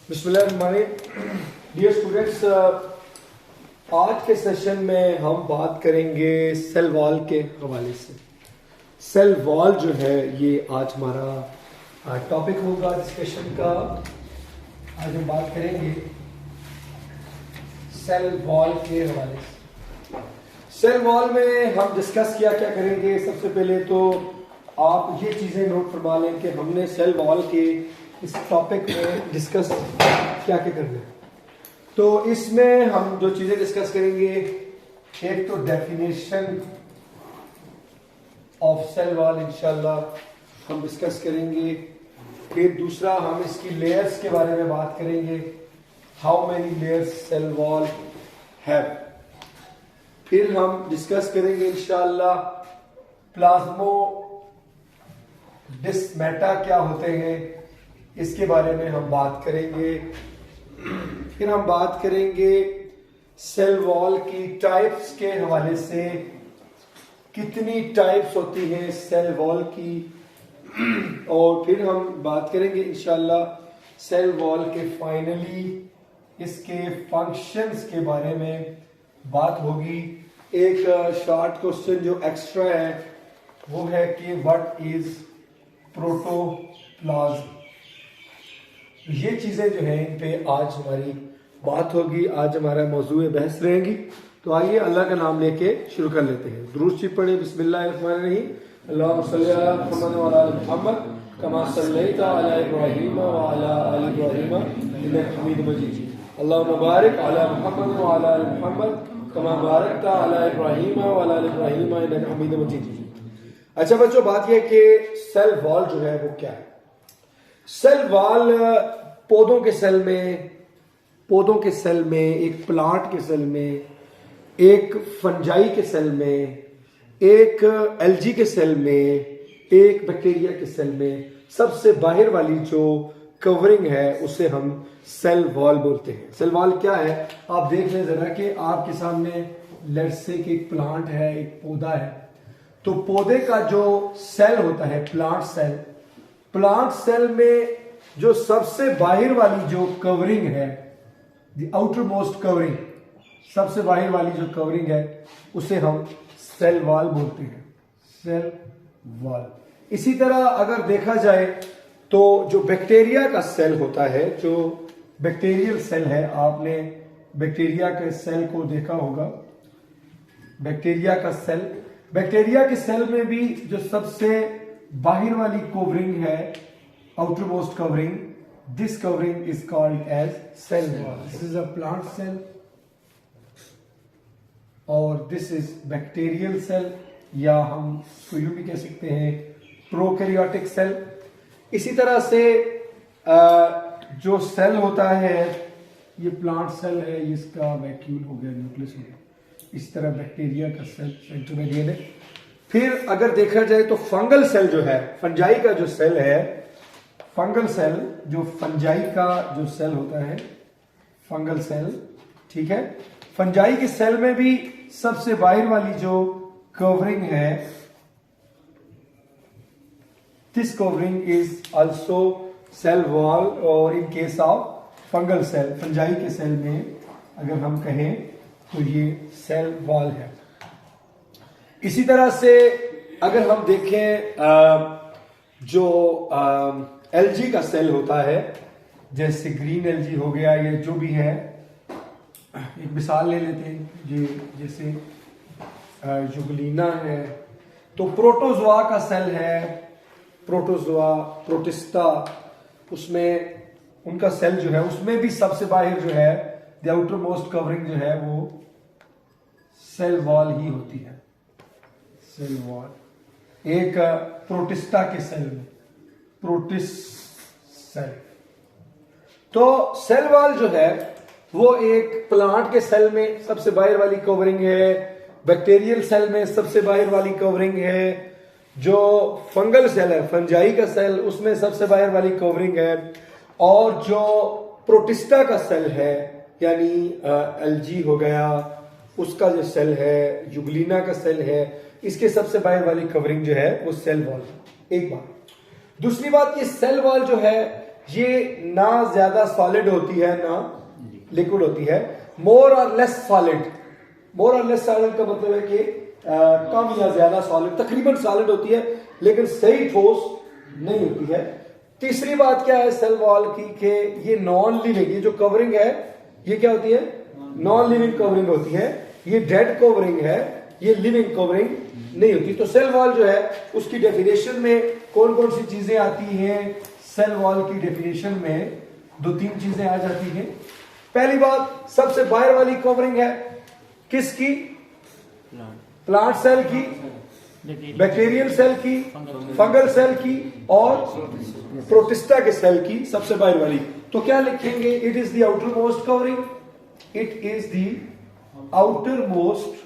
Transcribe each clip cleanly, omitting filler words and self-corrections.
बिस्मिल्लाहिर्रहमानिर्रहीम। Dear students, आज के सेशन में हम बात करेंगे सेल वॉल के हवाले से। सेल वॉल जो है ये आज हमारा टॉपिक होगा डिस्कशन का। आज हम बात करेंगे सेल वॉल के हवाले से। सेल वॉल में हम डिस्कस क्या क्या करेंगे। सबसे पहले तो आप ये चीज़ें नोट फरमा लें कि हमने सेल वॉल के इस टॉपिक में डिस्कस क्या क्या करना है। तो इसमें हम जो चीज़ें डिस्कस करेंगे, एक तो डेफिनेशन ऑफ सेल वॉल इंशाल्लाह हम डिस्कस करेंगे। फिर दूसरा हम इसकी लेयर्स के बारे में बात करेंगे, how many layers cell wall have. फिर हम डिस्कस करेंगे इंशाल्लाह प्लाज्मो डिस्मेटा क्या होते हैं, इसके बारे में हम बात करेंगे। फिर हम बात करेंगे सेल वॉल की टाइप्स के हवाले से, कितनी टाइप्स होती हैं सेल वॉल की। और फिर हम बात करेंगे इंशाल्लाह सेल वॉल के फाइनली इसके फंक्शंस के बारे में बात होगी। एक शॉर्ट क्वेश्चन जो एक्स्ट्रा है वो है कि व्हाट इज प्रोटोप्लाज्म। ये चीजें जो है इन पे आज हमारी बात होगी, आज हमारा मौजूद बहस रहेगी। तो आइए अल्लाह का नाम लेके शुरू कर लेते हैं। दुरूद शरीफ पढ़े। बिस्मिल्लाहिर्रहमानिर्रहीम। अल्लाहुम्मा सल्ली अला मुहम्मद व अला मुहम्मद कमा सल्लैता अला इब्राहीम व अला आलि इब्राहीम इन्नका हमीदुम मजीद। अल्लाहुम्मा बारिक अला मुहम्मद व अला आलि मुहम्मद कमा बारकता अला इब्राहीम व अला आलि इब्राहीम इन्नका हमीदुम मजीद। अच्छा बच्चों, बात यह कि सेल वॉल जो है वो क्या है। सेल वॉल पौधों के सेल में, एक प्लांट के सेल में, एक फंजाई के सेल में, एक एल्गी के सेल में, एक बैक्टीरिया के सेल में, सबसे बाहर वाली जो कवरिंग है उसे हम सेल वॉल बोलते हैं। सेल वॉल क्या है आप देख लें जरा कि आपके सामने लेट्स से कि एक प्लांट है, एक पौधा है। तो पौधे का जो सेल होता है प्लांट सेल में जो सबसे बाहर वाली जो कवरिंग है, द आउटर मोस्ट कवरिंग, सबसे बाहर वाली जो कवरिंग है उसे हम सेल वॉल बोलते हैं, सेल वॉल। इसी तरह अगर देखा जाए तो जो बैक्टीरिया का सेल होता है, जो बैक्टीरियल सेल है, आपने बैक्टीरिया के सेल को देखा होगा। बैक्टीरिया के सेल में भी जो सबसे बाहर वाली कवरिंग है, outer most covering, this covering is called as cell wall. This is a plant cell और this is bacterial cell, या हम इसको यूं भी कह सकते हैं प्रोकैरियोटिक सेल। इसी तरह से जो सेल होता है, ये प्लांट सेल है, इसका वैक्यूल हो गया, न्यूक्लियस हो गया। इस तरह बैक्टीरिया का सेल सेंट्रोमेरियन है। फिर अगर देखा जाए तो फंगल सेल जो है, फंजाई का जो सेल है, फंगल सेल जो फंजाई का जो सेल होता है, फंगल सेल, ठीक है। फंजाई के सेल में भी सबसे बाहर वाली जो कवरिंग है, this covering is also cell wall. और in case of fungal cell, fungi के सेल में अगर हम कहें तो ये सेल वॉल है। इसी तरह से अगर हम देखें जो एल्गी का सेल होता है, जैसे ग्रीन एल्गी हो गया, या जो भी है, एक मिसाल ले लेते हैं जैसे जुगलीना है। तो प्रोटोजोआ का सेल है, प्रोटोजोआ, प्रोटिस्टा, उसमें उनका सेल जो है उसमें भी सबसे बाहर जो है द आउटर मोस्ट कवरिंग जो है वो सेल वॉल ही होती है, सेल वॉल। एक प्रोटिस्टा के सेल में, प्रोटिस्ट सेल। तो सेल वॉल जो है वो एक प्लांट के सेल में सबसे बाहर वाली कवरिंग है, बैक्टीरियल सेल में सबसे बाहर वाली कवरिंग है, जो फंगल सेल है, फंजाई का सेल, उसमें सबसे बाहर वाली कवरिंग है, और जो प्रोटिस्टा का सेल है यानी एल्गी हो गया, उसका जो सेल है, युगलिना का सेल है, इसके सबसे बाहर वाली कवरिंग जो है वो सेल वॉल। एक बात। दूसरी बात, ये सेल वॉल जो है ये ना ज्यादा सॉलिड होती है ना लिक्विड होती है। मोर और लेस सॉलिड, मोर और लेस सॉलिड का मतलब है कि कम या ज्यादा सॉलिड, तकरीबन सॉलिड होती है लेकिन सही ठोस नहीं होती है। तीसरी बात क्या है सेल वॉल की कि ये नॉन लिविंग, ये जो कवरिंग है ये क्या होती है, नॉन लिविंग कवरिंग होती है। ये डेड कवरिंग है, ये लिविंग कवरिंग नहीं होती। तो सेल वॉल जो है उसकी डेफिनेशन में कौन कौन सी चीजें आती हैं, सेल वॉल की डेफिनेशन में 2-3 चीजें आ जाती हैं। पहली बात, सबसे बाहर वाली कवरिंग है किसकी, प्लांट सेल की, बैक्टीरियल सेल की, फंगल सेल की और प्रोटिस्टा के सेल की, सबसे बाहर वाली। तो क्या लिखेंगे, it is the outermost covering, it is the outermost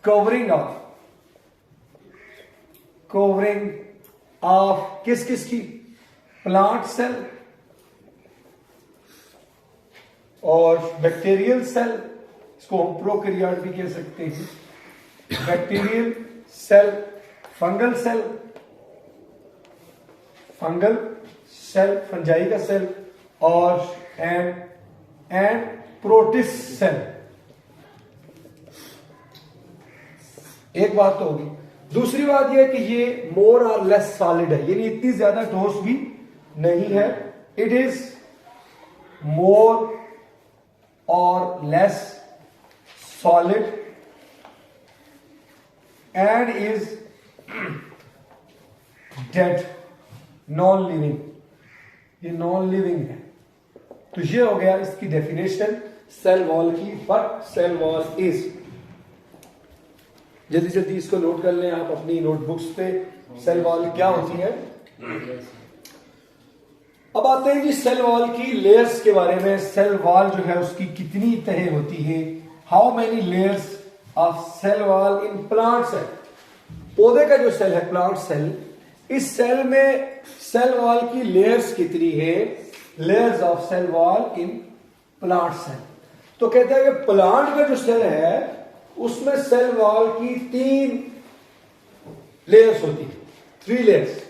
covering of किस किस की, प्लांट सेल और बैक्टीरियल सेल, इसको हम प्रोकैरियोट भी कह सकते हैं, bacterial cell, fungal cell, fungi का सेल और एंड प्रोटिस्ट सेल। एक बात तो होगी। दूसरी बात यह कि ये मोर और लेस सॉलिड है, यानी इतनी ज्यादा ठोस भी नहीं है। इट इज मोर और less solid and is dead, non living, ये नॉन लिविंग है। तो ये हो गया इसकी डेफिनेशन सेल वॉल की। बट सेल वॉल इज, जल्दी जल्दी इसको नोट कर लें आप अपनी नोटबुक्स पे, सेल वॉल क्या होती है। अब आते हैं जी सेल वॉल की लेयर्स के बारे में। सेल वॉल जो है उसकी कितनी तह होती है, how many layers of cell wall in plant cell. पौधे का जो सेल है प्लांट सेल, इस सेल में सेल वॉल की लेयर्स कितनी है, layers of cell wall in plant cell. तो कहते हैं कि प्लांट का जो सेल है उसमें सेल वॉल की 3 लेयर्स होती है, 3 लेयर्स,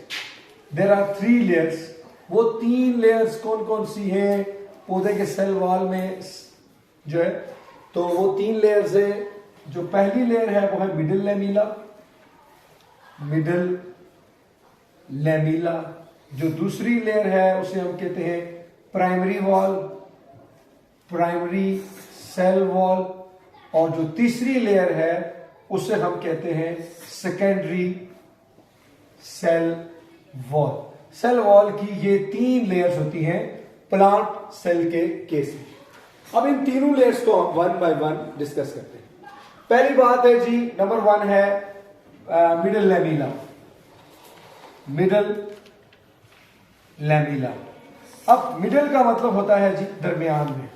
देयर आर 3 लेयर्स। वो 3 लेयर्स कौन कौन सी है पौधे के सेल वॉल में जो है, तो वो 3 लेयर्स है। जो पहली लेयर है वो है मिडिल लैमिला, मिडिल लैमिला। जो दूसरी लेयर है उसे हम कहते हैं primary wall, primary cell wall. और जो तीसरी लेयर है उसे हम कहते हैं secondary cell wall. Cell wall की ये 3 लेयर्स होती हैं प्लांट सेल के केस में। अब इन तीनों लेयर्स को हम 1 बाय 1 डिस्कस करते हैं। पहली बात है जी, नंबर 1 है मिडिल लैमिला, मिडिल लैमिला। अब मिडिल का मतलब होता है जी दरमियान में,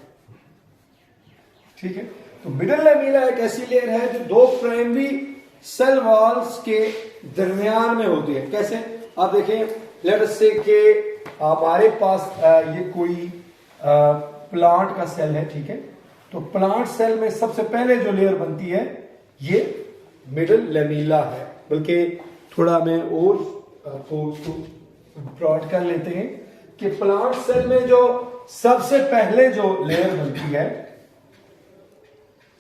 ठीक है। तो मिडिल लैमिला एक ऐसी लेयर है जो 2 प्राइमरी सेल वॉल्स के दरमियान में होती है। कैसे, आप देखें, लेट अस से कि हमारे पास ये कोई प्लांट का सेल है, ठीक है। तो प्लांट सेल में सबसे पहले जो लेयर बनती है ये मिडिल लैमिला है। बल्कि थोड़ा मैं और उसको ब्रॉड कर लेते हैं कि प्लांट सेल में जो सबसे पहले जो लेयर बनती है,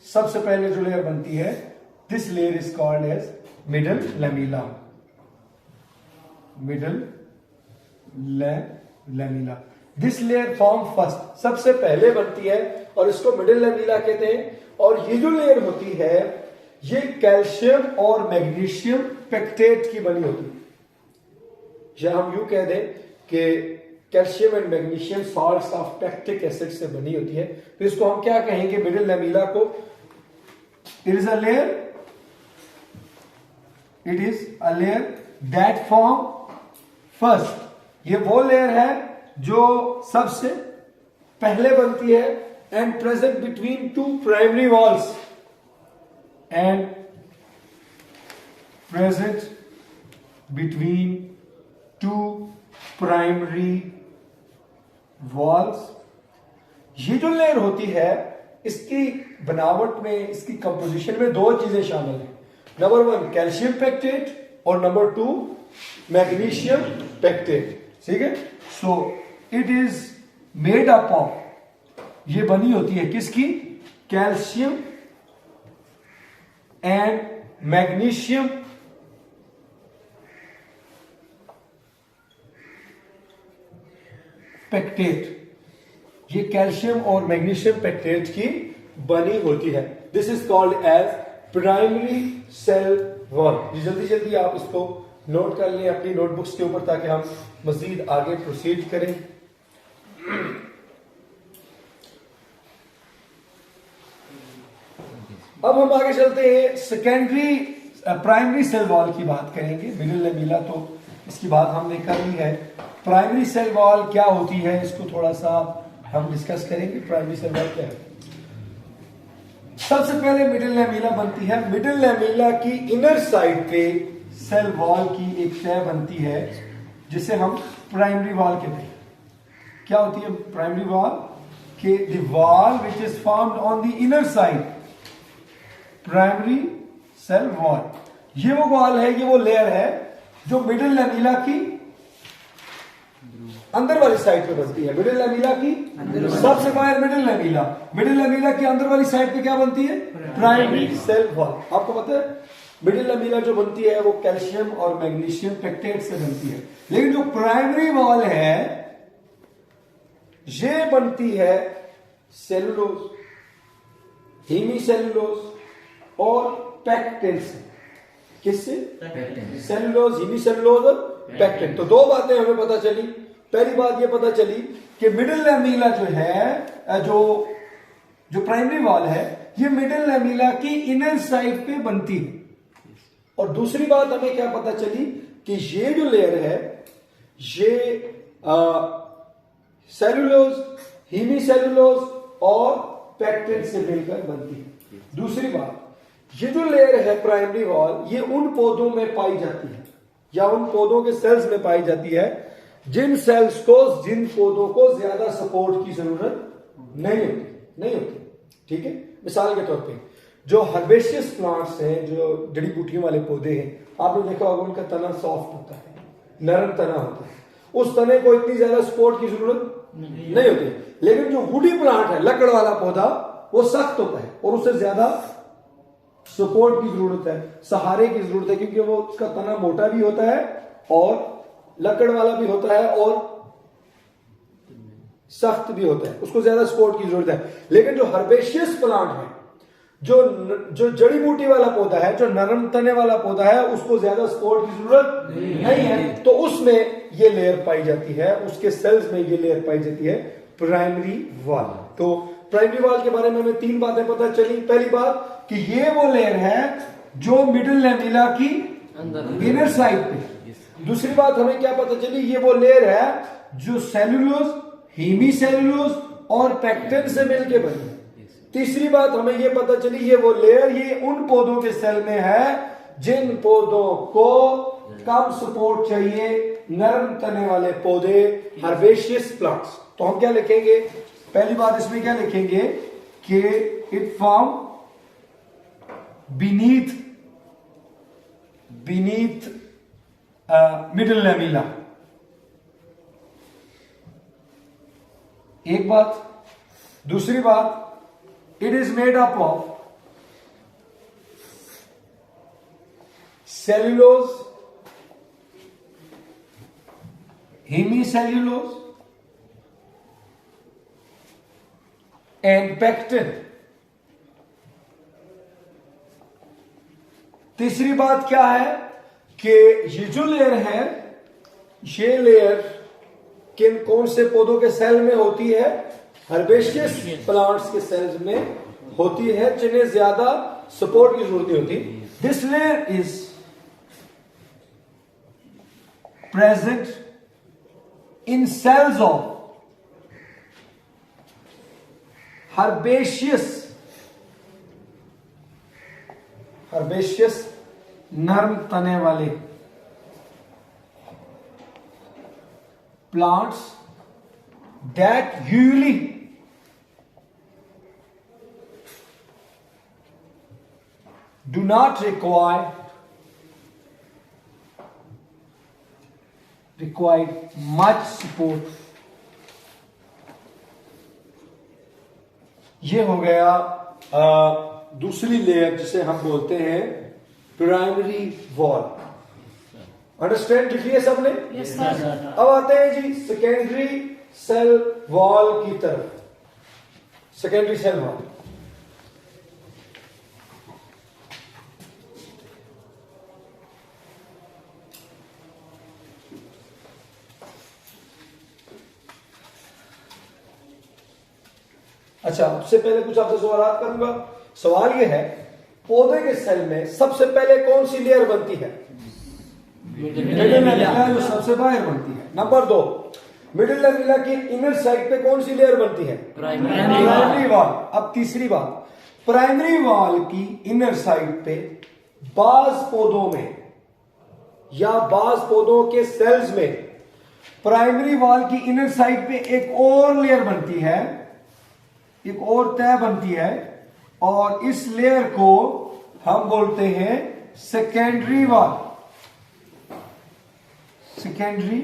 सबसे पहले जो लेयर बनती है, this layer is called as middle lamella, middle lamella. This layer form first, सबसे पहले बनती है और इसको मिडिल लैमिला कहते हैं। और ये जो लेयर होती है ये कैल्शियम और मैग्नीशियम पेक्टेट की बनी होती है। या हम यूं कह दें कि calcium and magnesium salts of pectic acid से बनी होती है। तो इसको हम क्या कहेंगे, मिडिल लैमिला को it is a layer, it is a layer that form first. ये वो लेयर है जो सबसे पहले बनती है and present between 2 primary walls, and present between 2 primary walls. ये जो लेयर होती है इसकी बनावट में, इसकी कंपोजिशन में 2 चीजें शामिल हैं। नंबर 1 कैल्शियम पेक्टेट और नंबर 2 मैग्नीशियम पेक्टेट, ठीक है। So it is made up of, ये बनी होती है किसकी? कैल्शियम एंड मैग्नीशियम पेक्टेट, ये कैल्शियम और मैग्नीशियम पेक्टेट की बनी होती है। This is called as primary cell wall. जल्दी जल्दी आप इसको नोट कर लें अपनी नोटबुक्स के ऊपर ताकि हम मजीद आगे प्रोसीड करें। अब हम आगे चलते हैं, सेकेंडरी प्राइमरी सेल वॉल की बात करेंगे। मिडिल लेमिला तो इसकी बात हमने कर ली है। प्राइमरी सेल वॉल क्या होती है इसको थोड़ा सा हम डिस्कस करेंगे। प्राइमरी सेल वॉल क्या है? सबसे पहले मिडिल लेमिला बनती है। मिडिल लेमिला की इनर साइड पे सेल वॉल की एक तह बनती है जिसे हम प्राइमरी वॉल कहते हैं। क्या होती है प्राइमरी वॉल? के the wall which is found on the inner side, primary cell wall. ये वो वॉल है, ये वो लेयर है जो मिडिल लेमिला की अंदर वाली साइड पे बनती है। मिडिल लेमिला की सबसे बाहर मिडिल लेमिला, मिडिल लेमिला की अंदर वाली साइड पे क्या बनती है? Primary cell wall. आपको पता है मिडिल लेमिला जो बनती है वो कैल्शियम और मैग्नीशियम पेक्टेट से बनती है, लेकिन जो प्राइमरी वॉल है ये बनती है सेलुलोज, हीमीसेलुलोज और पेक्टिन से। किससे? सेलुलोज, हीमीसेलुलोज और पेक्टिन। तो दो बातें हमें पता चली। पहली बात ये पता चली कि मिडिल लेमिला जो है, जो प्राइमरी वॉल है, ये मिडिल लेमिला की इनर साइड पे बनती है। और दूसरी बात हमें क्या पता चली कि ये जो लेयर है ये सेलुलोज, हीमीसेलुलोज और पेक्टिन से मिलकर बनती है। दूसरी बात, ये जो लेयर है प्राइमरी वॉल, ये उन पौधों में पाई जाती है या उन पौधों के सेल्स में पाई जाती है जिन पौधों को ज्यादा सपोर्ट की जरूरत नहीं होती। ठीक है, मिसाल के तौर पे जो हर्बेशियस प्लांट्स हैं, जो जड़ी बूटियों वाले पौधे हैं, आपने देखा होगा उनका तना सॉफ्ट होता है, नरम तना होता है, उस तने को इतनी ज्यादा सपोर्ट की जरूरत नहीं होती। लेकिन जो वुडी प्लांट है, लकड़ वाला पौधा, वो सख्त होता है और उससे ज्यादा सपोर्ट की जरूरत है, सहारे की जरूरत है, क्योंकि वो उसका तना मोटा भी होता है और लकड़ वाला भी होता है और सख्त भी होता है, उसको ज्यादा सपोर्ट की जरूरत है। लेकिन जो हर्बेशियस प्लांट है, जो जड़ी बूटी वाला पौधा है, जो नरम तने वाला पौधा है, उसको ज्यादा सपोर्ट की जरूरत नहीं है, तो उसमें ये लेयर पाई जाती है, उसके सेल्स में ये लेयर पाई जाती है प्राइमरी वॉल। तो प्राइमरी वॉल के बारे में हमें तीन बातें पता चली। पहली बात कि ये वो लेयर है जो मिडिल लेमिला की इनर साइड पे। दूसरी बात हमें क्या पता चली, ये वो लेयर है जो सेलुलोज, हीमीसेलुलोज और पेक्टिन से मिलकर बनी। तीसरी बात हमें ये पता चली, ये वो लेयर ये उन पौधों के सेल में है जिन पौधों को कम सपोर्ट चाहिए, नरम तने वाले पौधे, हर्बेशियस प्लांट्स। तो हम क्या लिखेंगे? पहली बात इसमें क्या लिखेंगे कि it form beneath middle lamella. एक बात। दूसरी बात, it is made up of cellulose, hemicellulose and pectin. तीसरी बात क्या है कि ये जो लेयर है, ये लेयर कौन से पौधों के सेल में होती है? हर्बेशियस प्लांट्स के सेल्स में होती है, जिन्हें ज्यादा सपोर्ट की जरूरत नहीं होती। This layer is present in cells of herbaceous नरम तने वाले plants that usually do not require much support ये हो गया दूसरी लेयर जिसे हम बोलते हैं प्राइमरी वॉल। अंडरस्टैंड लिखिए सबने? Yes sir. अब आते हैं जी सेकेंडरी सेल वॉल की तरफ। सेकेंडरी सेल वॉल, अच्छा सबसे पहले कुछ आपसे सवाल करूंगा। सवाल यह है, पौधे के सेल में सबसे पहले कौन सी लेयर बनती है? मिडिल लैमेला, जो सबसे बाहर बनती है। नंबर 2, मिडिल लैमेला की इनर साइड पे कौन सी लेयर बनती है? Primary wall. अब तीसरी बात, प्राइमरी वॉल की इनर साइड पे बाज पौधों में या बाज पौधों के सेल्स में प्राइमरी वॉल की इनर साइड पे एक और लेयर बनती है, एक और तह बनती है, और इस लेयर को हम बोलते हैं सेकेंडरी वॉल। सेकेंडरी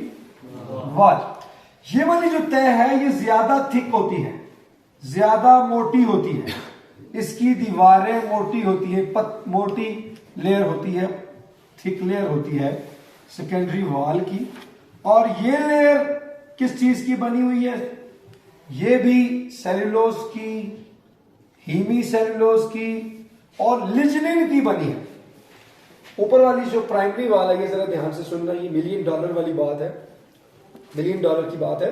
वॉल, ये वाली जो तह है ये ज्यादा थिक होती है, ज्यादा मोटी होती है, इसकी दीवारें मोटी होती है, मोटी लेयर होती है, थिक लेयर होती है सेकेंडरी वॉल की। और ये लेयर किस चीज की बनी हुई है? ये भी सेल्यूलोज की, हीमी सेल्यूलोज की और लिग्निन की बनी है। ऊपर वाली जो प्राइमरी वॉल है, ये जरा ध्यान से सुनना, ये $1 मिलियन वाली बात है, $1 मिलियन की बात है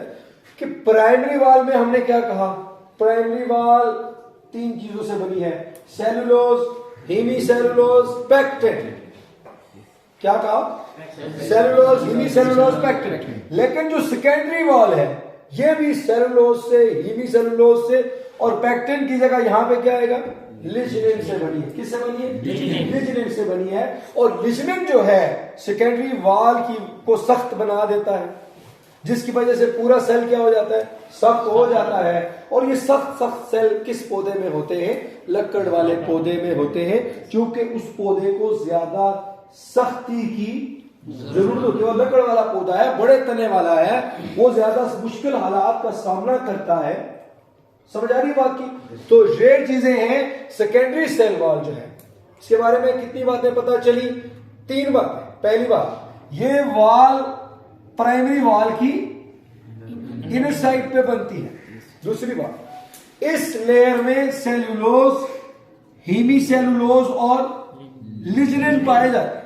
कि प्राइमरी वॉल में हमने क्या कहा? प्राइमरी वॉल 3 चीजों से बनी है, सेल्यूलोज, हीमी सेल्यूलोज, पेक्टिन। क्या कहा? Cellulose, hemi cellulose, pectin. लेकिन जो सेकेंडरी वॉल है ये भी सेल्यूलोज से, हीमी सेल्यूलोज से और पेक्टिन की जगह यहां पे क्या आएगा? लिग्निन से बनी है। किससे बनी है? लिग्निन से बनी है। और लिग्निन जो है सेकेंडरी वॉल की को सख्त बना देता है, जिसकी वजह से पूरा सेल क्या हो जाता है? सख्त हो जाता है। और ये सख्त सेल किस पौधे में होते हैं? लकड़ वाले पौधे में होते हैं, क्योंकि उस पौधे को ज्यादा सख्ती की जरूरत होती है। और लकड़ वाला पौधा है, बड़े तने वाला है, वो ज्यादा मुश्किल हालात का सामना करता है। समझ आ रही बात की? तो ये चीजें हैं सेकेंडरी सेल वॉल जो है। इसके बारे में कितनी बातें पता चली? 3 बातें। पहली बात, ये वॉल प्राइमरी वॉल की इनर साइड पे बनती है। दूसरी बात, इस लेयर में सेल्यूलोज, हीमी सेल्यूलोज और लिग्निन पाए जाते हैं।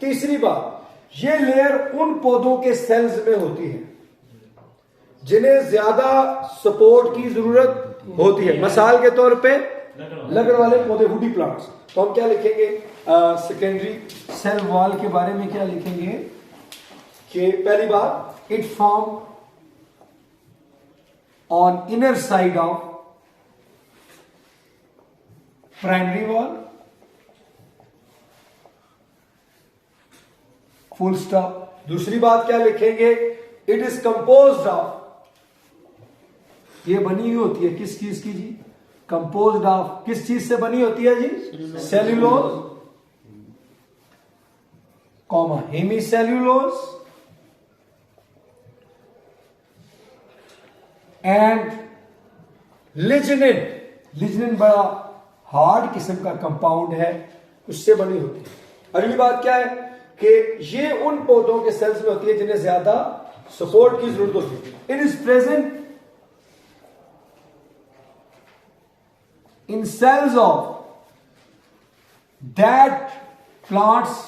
तीसरी बात, ये लेयर उन पौधों के सेल्स में होती है जिन्हें ज्यादा सपोर्ट की जरूरत होती है। मिसाल के तौर पे लकड़ वाले पौधे, वुडी प्लांट्स। तो हम क्या लिखेंगे सेकेंडरी सेल वॉल के बारे में? क्या लिखेंगे कि पहली बात, it form on inner side of primary wall, full stop. दूसरी बात क्या लिखेंगे? इट इज कंपोज्ड ऑफ, ये बनी हुई होती है किस चीज की जी? कंपोज्ड ऑफ, किस चीज से बनी होती है जी? Cellulose, comma hemi cellulose and lignin. Lignin बड़ा हार्ड किस्म का कंपाउंड है, उससे बनी होती है। अगली बात क्या है कि ये उन पौधों के सेल्स में होती है जिन्हें ज्यादा सपोर्ट की जरूरत होती है। It is present in cells of that plants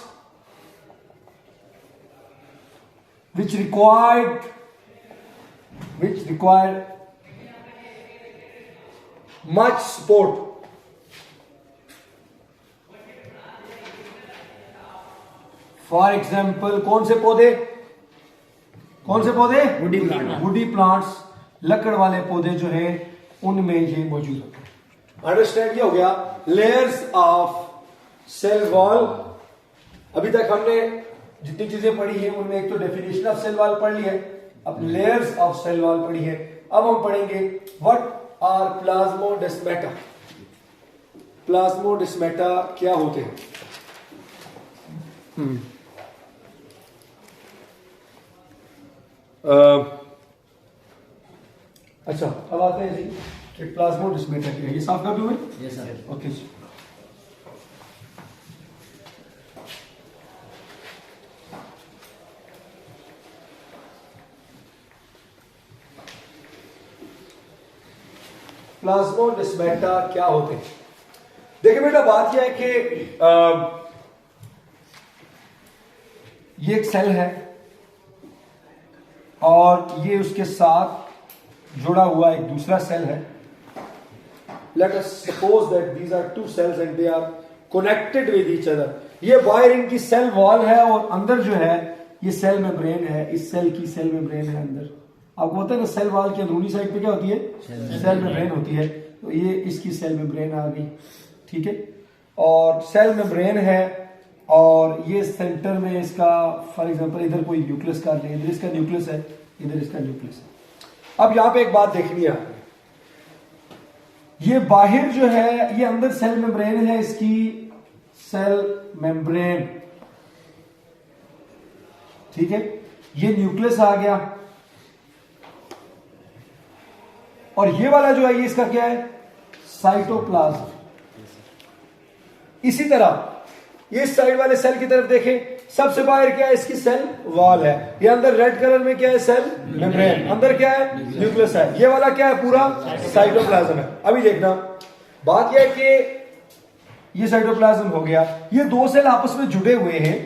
which required much support. For example कौन से पौधे? वुडी प्लांट्स, लकड़ वाले पौधे जो हैं उनमें ये मौजूद होते हैं। अंडरस्टैंड किया हो गया लेयर्स ऑफ सेल वॉल। अभी तक हमने जितनी चीजें पढ़ी है उनमें एक तो डेफिनेशन ऑफ सेल वॉल पढ़ ली है, अब लेयर्स ऑफ सेल वॉल पढ़ी है। अब हम पढ़ेंगे व्हाट आर प्लाज्मोडेस्माटा। प्लाज्मोडेस्माटा क्या होते हैं? अच्छा अब आते हैं जी एक प्लाज्मोडेस्माटा क्या है, ये साफ कर दूं मैं? Yes sir. ओके जी। प्लाज्मोडेस्माटा क्या होते हैं? देखिए बेटा, बात यह है कि ये एक सेल है और ये उसके साथ जुड़ा हुआ एक दूसरा सेल है। Let us suppose that these are two cells and they are connected with each other. ये बाहर इनकी सेल वॉल है और अंदर जो है ये सेल मेम्ब्रेन है। इस सेल की सेल मेम्ब्रेन है अंदर। आपको पता है ना, सेल वॉल की अंदरूनी साइड पे क्या होती है? सेल मेम्ब्रेन होती है। तो ये इसकी सेल मेम्ब्रेन आ गई, ठीक है। और सेल मेम्ब्रेन है और ये सेंटर में इसका, फॉर एग्जांपल इधर कोई न्यूक्लियस का ले, इधर इसका न्यूक्लियस है, इधर इसका न्यूक्लियस है। अब यहां पे एक बात देखनी है आपने, ये बाहर जो है ये अंदर सेल मेम्ब्रेन है, इसकी सेल मेम्ब्रेन, ठीक है। ये न्यूक्लियस आ गया और ये वाला जो है ये इसका क्या है? साइटोप्लाज्म। इसी तरह ये साइड वाले सेल की तरफ देखें, सबसे बाहर क्या है? इसकी सेल वॉल है। ये अंदर रेड कलर में क्या है? Cell membrane. अंदर क्या है? न्यूक्लियस है। ये वाला क्या है? पूरा साइटोप्लाज्म है। अभी देखना, बात यह है कि ये साइटोप्लाज्म हो गया, ये दो सेल आपस में जुड़े हुए हैं।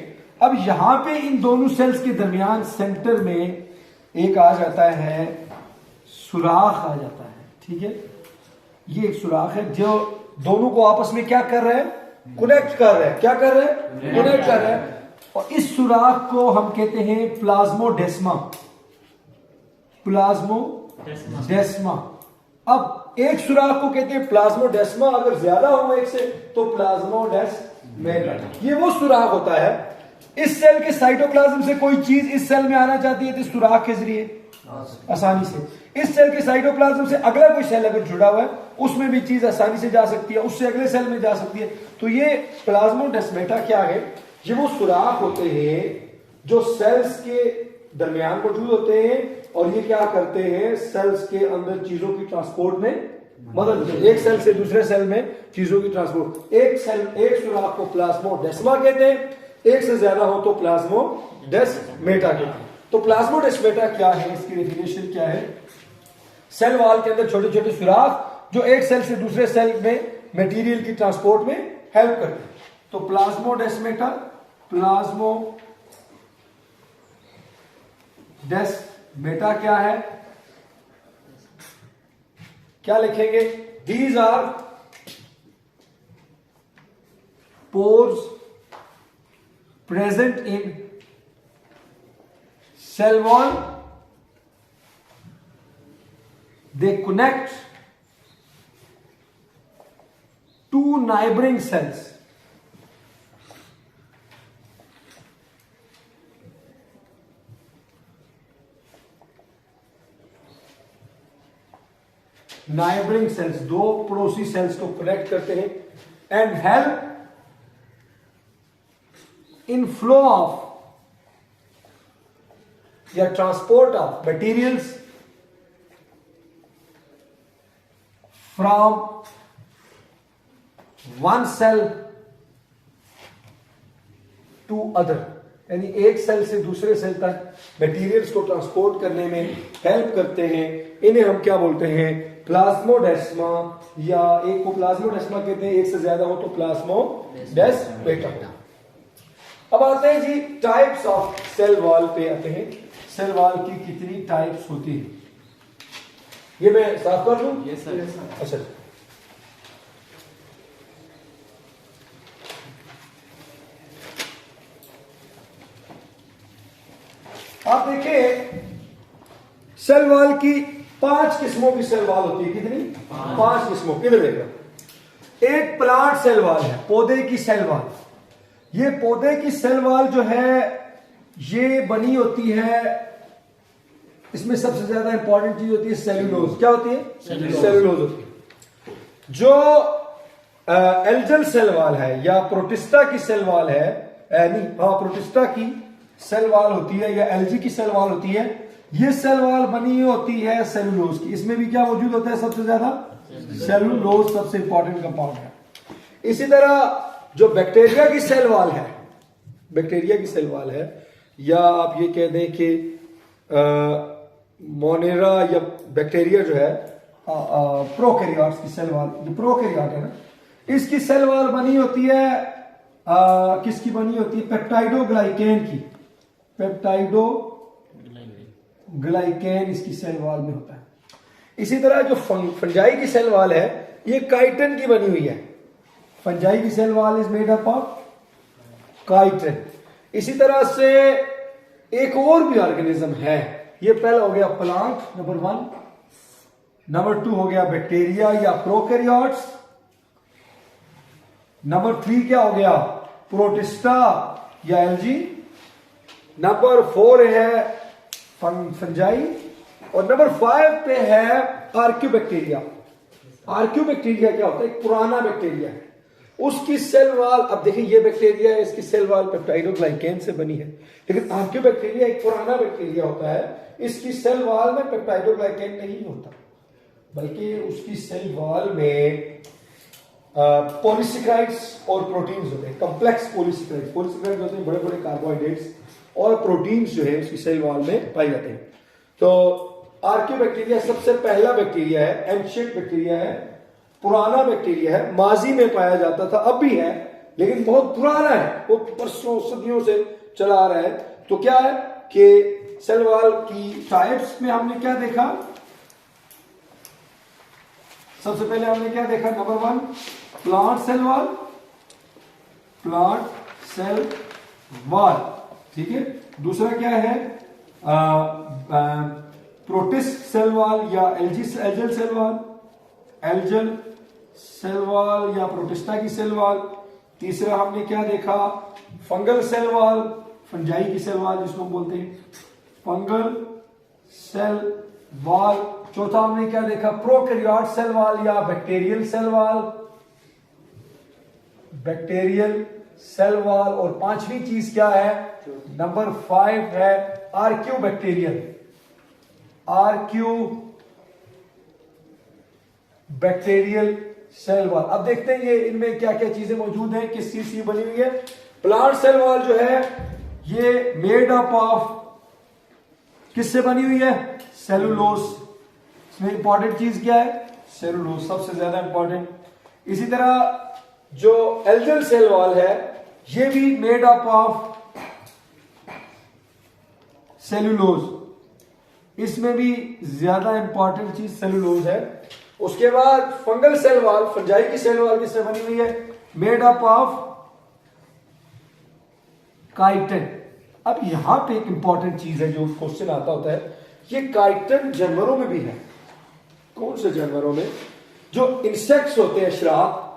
अब यहां पे इन दोनों सेल्स के दरमियान सेंटर में एक आ जाता है, सुराख आ जाता है, ठीक है। ये एक सुराख है जो दोनों को आपस में क्या कर रहे हैं? कनेक्ट कर रहे हैं। क्या कर रहे हैं? कनेक्ट कर रहे हैं। और इस सुराख को हम कहते हैं प्लाज्मोडेस्मा। प्लाज्मोडेस्मा। अब एक सुराख को कहते हैं प्लाज्मोडेस्मा, अगर ज्यादा हो एक से तो प्लाज्मोडेस्मेटा। ये वो सुराख होता है, इस सेल के साइटोप्लाज्म से कोई चीज इस सेल में आना चाहती है तो सुराख के जरिए आसानी से, इस सेल के साइटोप्लाज्म से अगला कोई सेल अगर जुड़ा हुआ है उसमें भी चीज आसानी से जा सकती है, उससे अगले सेल में जा सकती है। तो ये प्लाज्मोडेस्माटा क्या है? ये वो सुराख होते हैं जो सेल्स के दरमियान मौजूद होते हैं और ये क्या करते हैं? सेल्स के अंदर चीजों की ट्रांसपोर्ट में मदद करते हैं। एक सेल से दूसरे सेल में चीजों की ट्रांसपोर्ट। एक सुराख को प्लाज्मोडेस्मा कहते हैं, एक से ज्यादा हो तो प्लाज्मोडेस्माटा कहते हैं। तो प्लाज्मोडेस्माटा क्या है? इसकी डेफिनेशन क्या है? सेल वॉल के अंदर छोटे छोटे सुराख जो एक सेल से दूसरे सेल में मटेरियल की ट्रांसपोर्ट में हेल्प करते हैं। तो प्लाज्मोडेस्माटा, प्लाज्मोडेस्माटा क्या है? क्या लिखेंगे? These are pores present in cell wall. They connect two neighboring cells. Neighboring cells, दो पड़ोसी सेल्स को कनेक्ट करते हैं and help in flow of या transport of materials from one cell to other, यानी एक सेल से दूसरे सेल तक मटेरियल्स को ट्रांसपोर्ट करने में हेल्प करते हैं। इन्हें हम क्या बोलते हैं? प्लाज्मोडेस्मा, या एक को प्लाज्मोडेस्मा कहते हैं, एक से ज्यादा हो तो प्लाज्मोडेस्माटा। अब आते हैं जी टाइप्स ऑफ सेल वॉल पे आते हैं। सेल वॉल की कितनी टाइप्स होती है? ये मैं साफ कर दूं? Yes sir. अच्छा, आप देखिए सेल वॉल की 5 किस्मों की सेल वॉल होती है। कितनी? 5 किस्मों। इधर देखो, एक प्लांट सेल वॉल है, पौधे की सेल वॉल। ये पौधे की सेल वॉल जो है ये बनी होती है, इसमें सबसे ज्यादा इंपॉर्टेंट चीज होती है सेल्यूलोज। क्या होती है? सेल्यूलोज होती है। जो एल्जल सेल वॉल है या प्रोटिस्टा की सेल वॉल है, नहीं हाँ प्रोटिस्टा की सेल वॉल होती है या एलजी की सेल वॉल होती है, ये सेल वॉल बनी होती है सेल्यूलोज की। इसमें भी क्या मौजूद होता है? सबसे ज्यादा सेलुलोज सबसे इंपॉर्टेंट कंपाउंड है। इसी तरह जो बैक्टीरिया की सेल वॉल है, बैक्टीरिया की सेल वॉल है, या आप ये कह दें कि मोनेरा या बैक्टीरिया जो है प्रोकैरियोट्स की सेल वॉल, जो प्रोकैरियोट है ना, इसकी सेल वॉल बनी होती है किसकी बनी होती है? पेप्टाइडोग्लाइकेन की। पेप्टाइडोग्लाइकेन इसकी सेल वॉल में होता है। इसी तरह जो फंजाई की सेल वॉल है ये काइटिन की बनी हुई है। फंजाई की cell wall is made up of chitin. इसी तरह से एक और भी ऑर्गेनिज्म है, ये पहला हो गया प्लांट नंबर 1, नंबर 2 हो गया बैक्टीरिया या प्रोकैरियोट्स, नंबर 3 क्या हो गया? प्रोटिस्टा या एल्गी, नंबर 4 है फंजाई, और नंबर 5 पे है आर्क्यूबैक्टीरिया। आर्क्यूबैक्टीरिया क्या होता है? एक पुराना बैक्टीरिया है, उसकी सेल वॉल, अब देखिए ये बैक्टीरिया है, इसकी सेल वॉल पेप्टाइडोग्लाइकेन से बनी है, लेकिन आर्क्यूबैक्टीरिया एक पुराना बैक्टीरिया होता है, इसकी सेल वॉल में पेप्टाइडोग्लाइकेन नहीं होता, बल्कि उसकी सेल वॉल में पॉलीसेकेराइड्स और प्रोटीन्स होते हैं, कॉम्प्लेक्स पॉलीसेकेराइड्स। पॉलीसेकेराइड्स होते हैं बड़े बड़े कार्बोहाइड्रेट्स, और प्रोटीन्स जो है उसकी सेल वॉल में पाए जाते हैं। तो आर्क्यूबैक्टीरिया सबसे पहला बैक्टीरिया है, एंशिएंट बैक्टीरिया है, पुराना बैक्टीरिया है, माजी में पाया जाता था, अब भी है, लेकिन बहुत पुराना है, वो वर्षों सदियों से चला आ रहा है। तो क्या है कि सेल वॉल की टाइप्स में हमने क्या देखा? सबसे पहले हमने क्या देखा? Number 1 plant cell wall, plant cell wall, ठीक है। दूसरा क्या है? प्रोटिस्ट सेल वॉल या algal cell wall, algal cell wall या प्रोटिस्टा की सेल वॉल। तीसरा हमने क्या देखा? फंगल सेल वॉल, फंजाई की सेल वॉल जिसको हम बोलते हैं, फंगल सेल वॉल। चौथा हमने क्या देखा? प्रोकैरियोट सेल वॉल या bacterial cell wall, bacterial cell wall. और पांचवी चीज क्या है? नंबर 5 है आर्क्यूबैक्टीरियल, आर्क्यूबैक्टीरियल सेल वॉल। अब देखते हैं ये इनमें क्या क्या चीजें मौजूद हैं, किस चीज की बनी हुई है। प्लांट सेल वॉल जो है ये मेड अप ऑफ किससे बनी हुई है? सेलुलोज। इसमें इंपॉर्टेंट चीज क्या है? सेलुलोज, सबसे ज्यादा इंपॉर्टेंट। इसी तरह जो एल्जल सेल वॉल है ये भी मेड अप ऑफ सेलुलोज, इसमें भी ज्यादा इंपॉर्टेंट चीज सेलुलोज है। उसके बाद फंगल सेल वॉल, फंजाई की सेल वॉल किससे बनी हुई है? Made up of chitin. अब यहां पे एक इंपॉर्टेंट चीज है जो क्वेश्चन आता होता है, ये काइटिन जानवरों में भी है। कौन से जानवरों में? जो इंसेक्ट्स होते हैं, श्राप,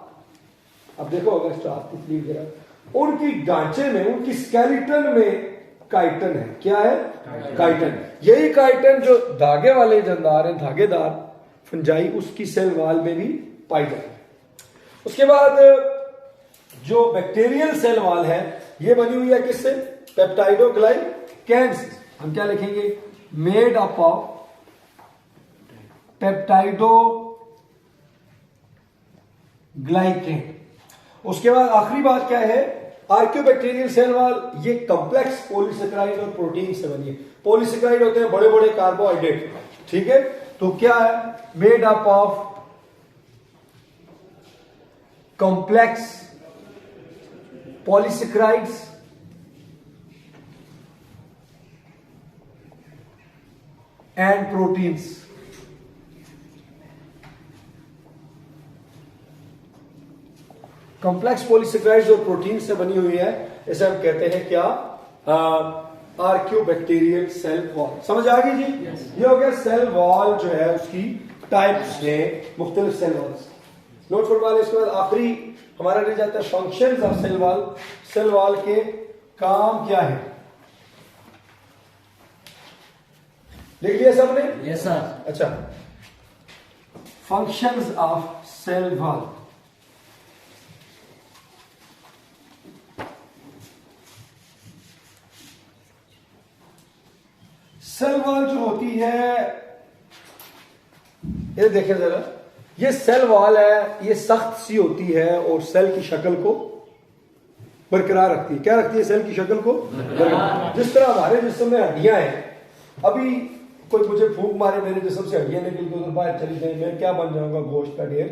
अब देखो होगा श्राप, तितली वगैरह, उनकी ढांचे में, उनकी स्केलेटन में काइटिन है। क्या है? काइटिन। यही काइटिन जो धागे वाले जानदार हैं, धागेदार फंजाई, उसकी सेल वॉल में भी पाई जाती है। उसके बाद जो बैक्टीरियल सेल वॉल है ये बनी हुई है किससे? पेप्टाइडोग्लाइकेन से। हम क्या लिखेंगे? Made up of peptidoglycan. उसके बाद आखिरी बात क्या है? आर्क्यूबैक्टीरियल सेल वॉल, ये कॉम्प्लेक्स पॉलीसेकेराइड और प्रोटीन से बनी है। पॉलीसेकेराइड होते हैं बड़े बड़े कार्बोहाइड्रेट, ठीक है। तो क्या है? Made up of complex polysaccharides and proteins. Complex polysaccharides और प्रोटीन से बनी हुई है, इसे हम कहते हैं क्या? आर्क्यूबैक्टीरियल सेल वॉल। समझ आ गई जी? ये हो गया सेल वॉल जो है उसकी टाइप्स है, मुख्तलिफ सेल वॉल्स। नोट फॉर वाले। इसके बाद आखिरी हमारा रह जाता है functions of cell wall. Cell wall के काम क्या है? लिख लिया सबने? Yes sir. अच्छा, functions of cell wall. Cell wall जो होती है, ये देखें जरा, ये सेल वॉल है, ये सख्त सी होती है और सेल की शक्ल को बरकरार रखती है। क्या रखती है? सेल की शक्ल को बरकरार। जिस तरह हमारे जिस्म में हड्डियां हैं, अभी कोई मुझे फूंक मारे, मेरे जिस्म से हड्डियां निकल के उधर बाहर चली जाए, मैं क्या बन जाऊंगा? गोश्त का ढेर,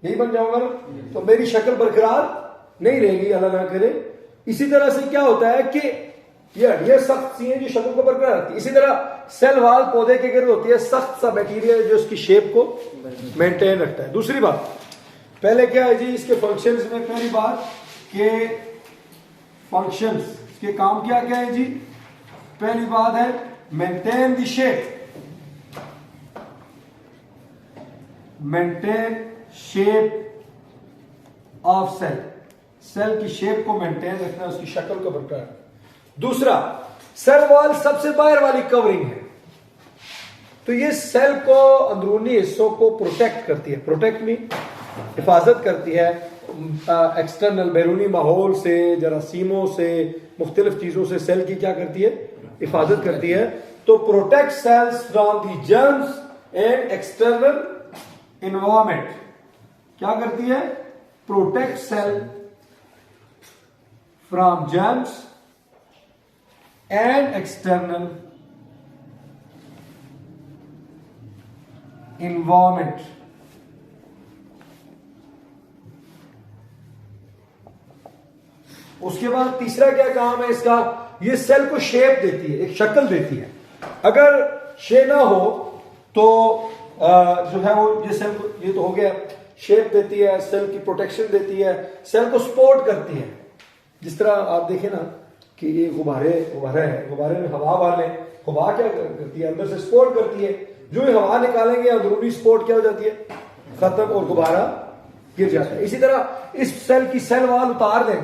यही बन जाऊंगा ना। तो मेरी शक्ल बरकरार नहीं रहेगी, अल्लाह ना करे। इसी तरह से क्या होता है कि ये हड्डियां सख्त सी हैं जो शक्ल को बरकरार रखती है। इसी तरह सेल वॉल पौधे के गिर्द होती है, सख्त सा बैक्टीरिया जो उसकी शेप को मेंटेन रखता है। दूसरी बात, पहले क्या है जी इसके फंक्शंस में, पहली बात के फंक्शंस, इसके काम क्या क्या है जी? पहली बात है maintain the shape, maintain shape of cell, cell की शेप को मेंटेन रखना, उसकी शक्ल को बरकरार। दूसरा, सेल वॉल सबसे बाहर वाली कवरिंग है, तो ये सेल को अंदरूनी हिस्सों को प्रोटेक्ट करती है, प्रोटेक्ट में हिफाजत करती है एक्सटर्नल बैरूनी माहौल से, जरासीमों से, मुख्तलिफ चीजों से सेल की क्या करती है? हिफाजत करती है। तो protect cells from the germs and external environment. क्या करती है? Protect cell from germs and external environment. उसके बाद तीसरा क्या काम है इसका? ये सेल को शेप देती है, एक शक्ल देती है। अगर शेप ना हो तो जो है वो ये सेल को, ये तो हो गया, शेप देती है, सेल की प्रोटेक्शन देती है, सेल को सपोर्ट करती है। जिस तरह आप देखें ना कि ये गुब्बारे है, गुब्बारे में हवा वाले, हवा क्या करती है? अंदर से सपोर्ट करती है। जो ये हवा निकालेंगे अंदरूनी सपोर्ट क्या हो जाती है? खत्म, और गुब्बारा गिर जाता है। इसी तरह इस सेल की सेल वॉल उतार दें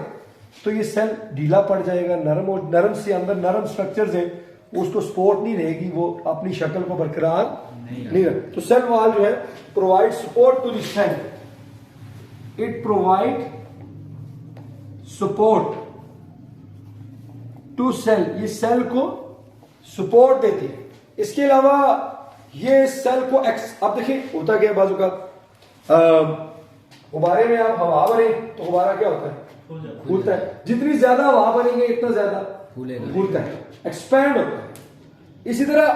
तो ये सेल ढीला पड़ जाएगा, नरम, और नरम से अंदर नरम स्ट्रक्चर्स है, उसको सपोर्ट नहीं रहेगी, वो अपनी शक्ल को बरकरार नहीं रख। तो सेल वॉल जो है provide support to the cell, it provide support to cell, ये सेल को सपोर्ट देती है। इसके अलावा ये सेल को अब देखिए होता क्या बाजू का, गुब्बारे में आप हवा भरे तो गुब्बारा क्या होता है? फूलता है। जितनी ज्यादा हवा भरेंगे इतना ज्यादा फूलता है, एक्सपैंड होता है। इसी तरह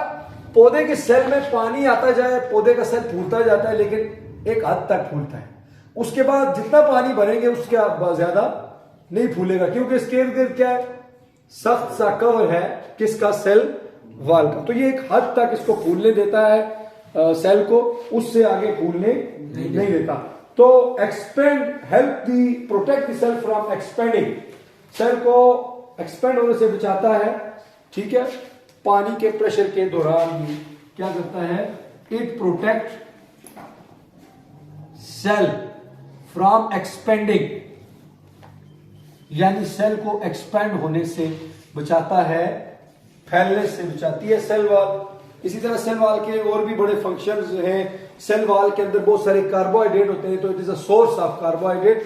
पौधे के सेल में पानी आता जाए, पौधे का सेल फूलता जाता है, लेकिन एक हद तक फूलता है। उसके बाद जितना पानी भरेंगे उसके ज्यादा नहीं फूलेगा, क्योंकि इसके इर्द गिर्द क्या है? सख्त सा कवर है, किसका? सेल वॉल का। तो ये एक हद तक इसको फूलने देता है सेल को, उससे आगे फूलने नहीं देता। तो expand help the protect the cell from expanding, cell को एक्सपेंड होने से बचाता है। ठीक है, पानी के प्रेशर के दौरान भी क्या करता है? It protect cell from expanding, यानी सेल को एक्सपेंड होने से बचाता है, फैलने से बचाती है सेल वॉल। इसी तरह सेल वॉल के और भी बड़े फंक्शंस हैं। सेल वॉल के अंदर बहुत सारे कार्बोहाइड्रेट होते हैं, तो it is a source of carbohydrate,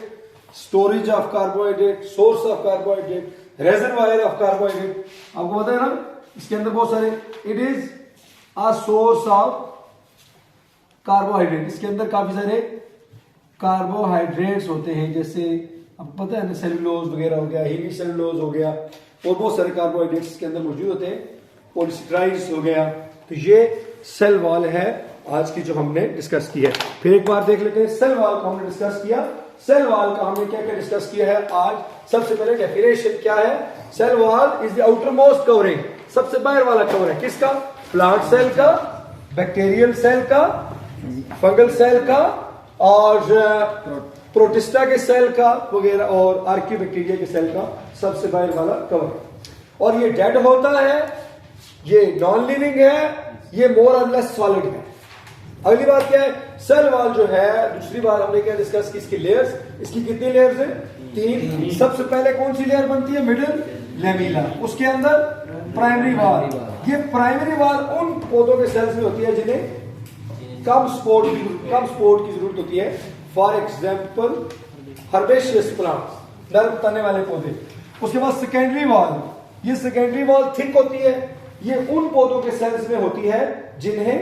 storage of carbohydrate, source of carbohydrate, reservoir of carbohydrate. आपको पता है ना, इसके अंदर बहुत सारे, it is a source of carbohydrate. इसके अंदर काफी सारे कार्बोहाइड्रेट्स होते हैं, जैसे अब पता है ना, सेलुलोज वगैरह हो गया, हेमी सेलुलोज हो गया, और बहुत सारे कार्बोहाइड्रेट्स इसके अंदर मौजूद होते हैं, पॉलीसेकेराइड्स हो गया। तो ये सेल वॉल है आज की जो हमने डिस्कस की है। फिर एक बार देख लेते हैं सेल वॉल को हमने डिस्कस किया। सेल वॉल का हमने क्या क्या डिस्कस किया है आज? सबसे पहले डेफिनेशन क्या है? Cell wall is the outermost covering, सबसे बाहर वाला कवर है। किसका? प्लांट सेल का, बैक्टीरियल सेल का, फंगल सेल का, और प्रोटिस्टा के सेल का वगैरह, और आर्कियोबैक्टीरिया के सेल का सबसे बाहर वाला कवर। और ये डेड होता है, ये नॉन लिविंग है, ये मोर और लेस सॉलिड है। अगली बात क्या है? सेल वॉल जो है, दूसरी बार हमने क्या डिस्कस की? इसकी लेयर्स। इसकी कितनी लेयर्स है? 3। सबसे पहले कौन सी लेयर बनती है? मिडिल लेमिला, उसके अंदर प्राइमरी वॉल। ये प्राइमरी वॉल उन पौधों के सेल्स में होती है जिन्हें कम सपोर्ट की जरूरत होती है। फॉर एग्जाम्पल हर्बेशियस प्लांट्स, नर्म तने वाले पौधे। उसके बाद सेकेंडरी वॉल, ये सेकेंडरी वॉल थिक होती है, ये उन पौधों के सेल्स में होती है जिन्हें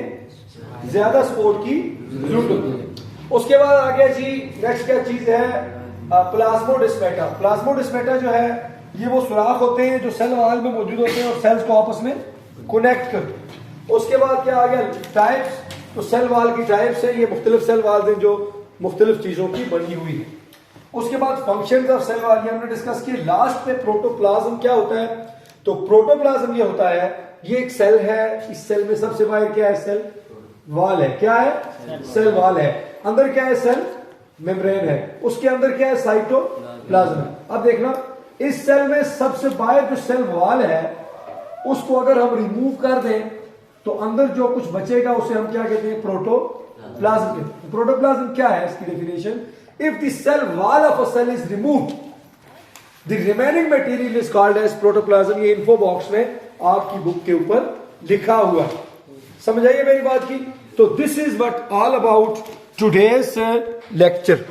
ज्यादा सपोर्ट की जरूरत होती है। उसके बाद आ गया जी नेक्स्ट क्या चीज है, प्लाज्मोडेस्माटा। प्लाज्मोडेस्माटा जो है ये वो सुराख होते हैं जो सेल वॉल में मौजूद होते हैं और सेल्स को आपस में कनेक्ट करते हैं। उसके बाद क्या आ गया, टाइप्स। तो सेल वॉल की टाइप्स है, ये मुख्तलिफ सेल वॉल हैं जो मुख्तलिफ चीजों की बनी हुई है। उसके बाद फंक्शंस ऑफ सेल वॉल ये हमने डिस्कस किए। लास्ट में प्रोटोप्लाज्म क्या होता है, तो प्रोटोप्लाज्म ये होता है, ये एक सेल है, इस सेल में सबसे बाहर क्या है, सेल वॉल है। क्या है, सेल वॉल है। अंदर क्या है, सेल मेम्ब्रेन है। उसके अंदर क्या है, साइटोप्लाज्म है। अब देखना, इस सेल में सबसे बाहर जो सेल वॉल है उसको अगर हम रिमूव कर दें तो अंदर जो कुछ बचेगा उसे हम क्या कहते हैं, प्रोटोप्लाज्म कहते हैं। प्रोटोप्लाज्म क्या है, इसकी definition, if the cell wall of a cell is removed the remaining material is called as protoplasm. ये इन्फो बॉक्स में आपकी बुक के ऊपर लिखा हुआ है। समझ आइए मेरी बात की। तो this is what all about today's lecture.